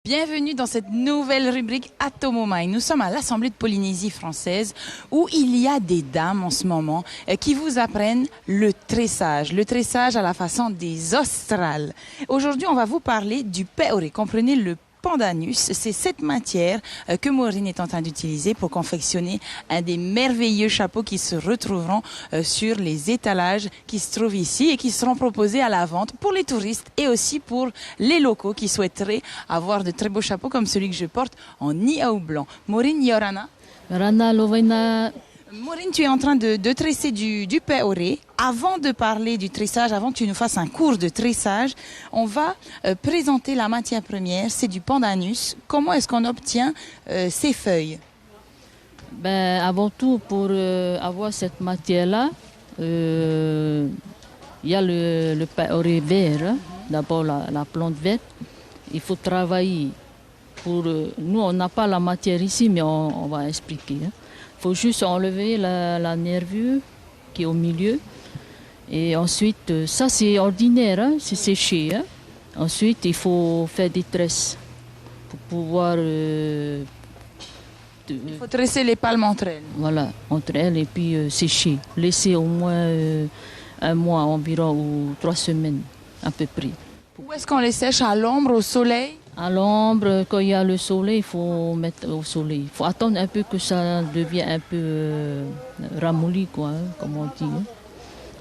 Bienvenue dans cette nouvelle rubrique Atomomai. Nous sommes à l'Assemblée de Polynésie française où il y a des dames en ce moment qui vous apprennent le tressage à la façon des Australes. Aujourd'hui, on va vous parler du peoré. Comprenez le pandanus, c'est cette matière que Maureen est en train d'utiliser pour confectionner un des merveilleux chapeaux qui se retrouveront sur les étalages qui se trouvent ici et qui seront proposés à la vente pour les touristes et aussi pour les locaux qui souhaiteraient avoir de très beaux chapeaux comme celui que je porte en niaou blanc. Maureen Yorana. Rana Lovena. Maureen, tu es en train de tresser du peoré. Avant de parler du tressage, avant que tu nous fasses un cours de tressage, on va présenter la matière première, c'est du pandanus. Comment est-ce qu'on obtient ces feuilles? Avant tout, pour avoir cette matière-là, il y a le peoré vert, hein. D'abord la plante verte. Il faut travailler. Nous, on n'a pas la matière ici, mais on va expliquer. Hein. Il faut juste enlever la nervure qui est au milieu. Et ensuite, ça c'est ordinaire, hein, c'est séché. Hein. Ensuite, il faut faire des tresses pour pouvoir... il faut tresser les palmes entre elles. Voilà, entre elles et puis sécher. Laisser au moins un mois environ ou 3 semaines à peu près. Où est-ce qu'on les sèche? À l'ombre, au soleil? À l'ombre, quand il y a le soleil, il faut mettre au soleil. Il faut attendre un peu que ça devienne un peu ramolli, quoi, hein, comme on dit. Hein.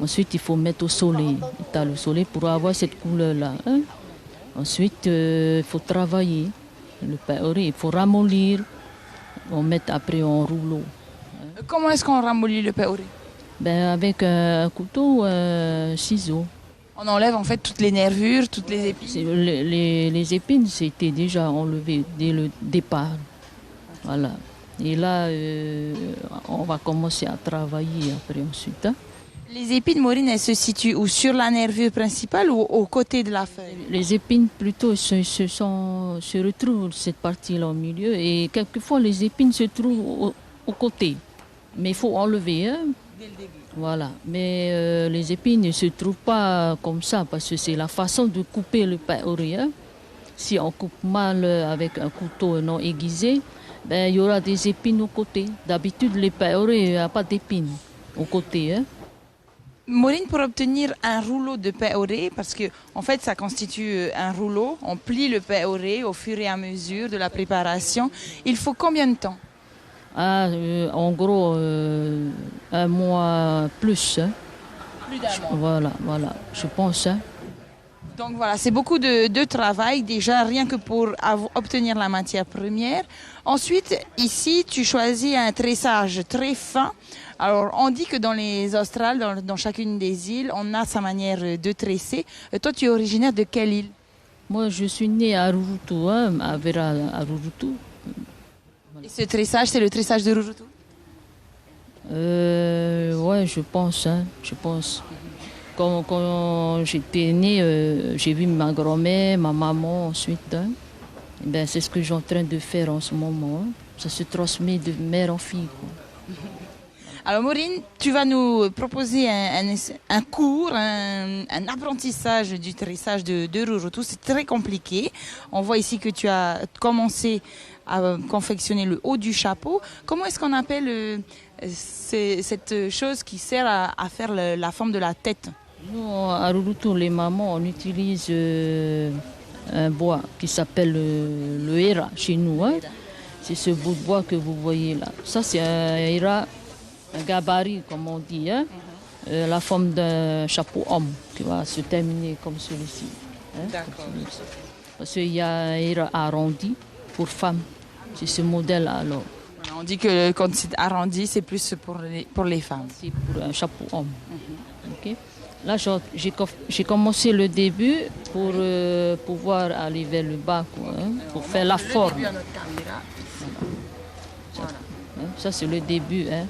Ensuite, il faut mettre au soleil, étaler le soleil pour avoir cette couleur-là. Hein. Ensuite, il faut travailler le peoré, il faut ramollir. On met après en rouleau. Hein. Comment est-ce qu'on ramollit le peoré? Avec un couteau, un ciseau. On enlève en fait toutes les nervures, toutes les épines. Les épines, c'était déjà enlevé dès le départ. Voilà. Et là, on va commencer à travailler après ensuite. Hein. Les épines, Maureen, elles se situent où? Sur la nervure principale ou au côté de la feuille? Les épines plutôt se retrouvent cette partie-là au milieu et quelquefois les épines se trouvent au côté. Mais il faut enlever. Hein. Dès le début. Voilà, mais les épines ne se trouvent pas comme ça parce que c'est la façon de couper le peoré. Hein. Si on coupe mal avec un couteau non aiguisé, il y aura des épines au côté. D'habitude, les peorés, il n'y a pas d'épines au côté. Hein. Maureen, pour obtenir un rouleau de peoré, parce que en fait ça constitue un rouleau, on plie le peoré au fur et à mesure de la préparation. Il faut combien de temps? En gros, un mois plus. Hein. Plus d'un mois. Voilà, je pense. Hein. Donc voilà, c'est beaucoup de travail déjà, rien que pour obtenir la matière première. Ensuite, ici, tu choisis un tressage très fin. Alors, on dit que dans les Australes, dans chacune des îles, on a sa manière de tresser. Toi, tu es originaire de quelle île? Moi, je suis née à Rurutu, hein, à Vera, à Rurutu. Et ce tressage, c'est le tressage de Rurutu? Ouais, je pense. Hein, je pense. Quand j'étais née, j'ai vu ma grand-mère, ma maman ensuite. Hein. C'est ce que je suis en train de faire en ce moment. Hein. Ça se transmet de mère en fille. Quoi. Alors Maureen, tu vas nous proposer un cours, un apprentissage du tressage de Rurutu. C'est très compliqué. On voit ici que tu as commencé à confectionner le haut du chapeau. Comment est-ce qu'on appelle cette chose qui sert à faire la forme de la tête? Nous, à Rurutu, les mamans, on utilise un bois qui s'appelle le hera chez nous. Hein. C'est ce bout de bois que vous voyez là. Ça, c'est un hera, un gabarit, comme on dit. Hein. La forme d'un chapeau homme qui va se terminer comme celui-ci. Hein. D'accord. Parce qu'il y a un hera arrondi pour femme. C'est ce modèle alors. On dit que quand c'est arrondi, c'est plus pour les femmes. C'est pour un chapeau homme. Okay. Là, j'ai commencé le début pour pouvoir aller vers le bas, quoi, hein, pour faire la forme. Ça, c'est le début. Hein.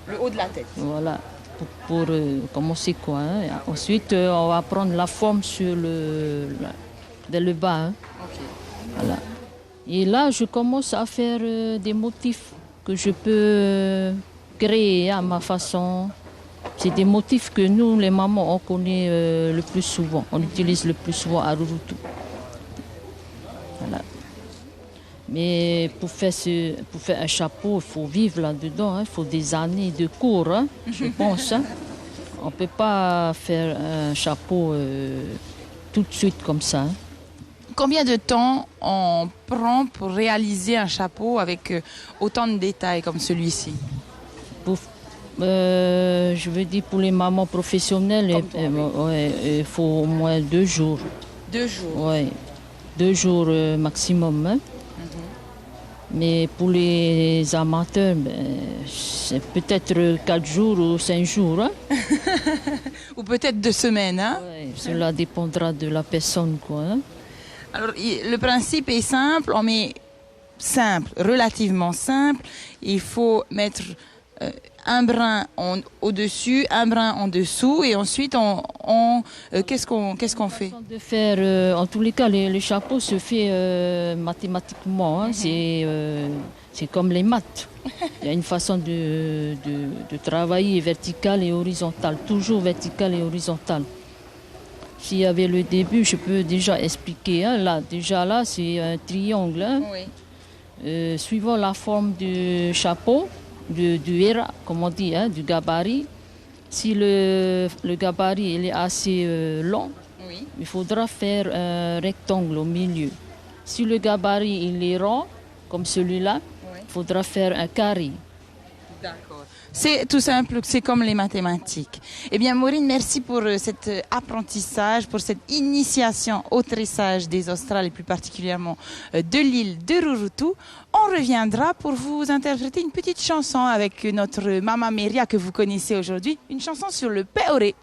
Le haut de la tête. Voilà, pour commencer quoi. Hein. Ensuite, on va prendre la forme sur dans le bas. Hein. Okay. Voilà. Et là, je commence à faire des motifs que je peux créer à ma façon. C'est des motifs que nous, les mamans, on connaît le plus souvent. On utilise le plus souvent à Rurutu. Voilà. Mais pour faire un chapeau, il faut vivre là-dedans. Hein. Il faut des années de cours, hein, je pense. Hein. On ne peut pas faire un chapeau tout de suite comme ça. Hein. Combien de temps on prend pour réaliser un chapeau avec autant de détails comme celui-ci? Je veux dire pour les mamans professionnelles, il faut au moins 2 jours. 2 jours? Oui, 2 jours maximum. Hein. Mais pour les amateurs, c'est peut-être 4 jours ou 5 jours. Hein. Ou peut-être 2 semaines. Hein? Ouais, cela dépendra de la personne. Quoi, hein. Alors, le principe est simple, on met simple, relativement simple. Il faut mettre un brin au-dessus, un brin en dessous, et ensuite qu'est-ce qu'on fait? De faire, en tous les cas, le chapeau se fait mathématiquement. Hein. C'est comme les maths. Il y a une façon de travailler verticale et horizontale, toujours verticale et horizontale. S'il y avait le début, je peux déjà expliquer. Hein. Là, c'est un triangle. Hein. Oui. Suivant la forme du chapeau, du héra, comme on dit, hein, du gabarit. Si le gabarit il est assez long, oui, il faudra faire un rectangle au milieu. Si le gabarit il est rond, comme celui-là, oui, il faudra faire un carré. D'accord. C'est tout simple, c'est comme les mathématiques. Eh bien, Maureen, merci pour cet apprentissage, pour cette initiation au tressage des Australes et plus particulièrement de l'île de Rurutu. On reviendra pour vous interpréter une petite chanson avec notre Mama Meria que vous connaissez aujourd'hui, une chanson sur le peoré.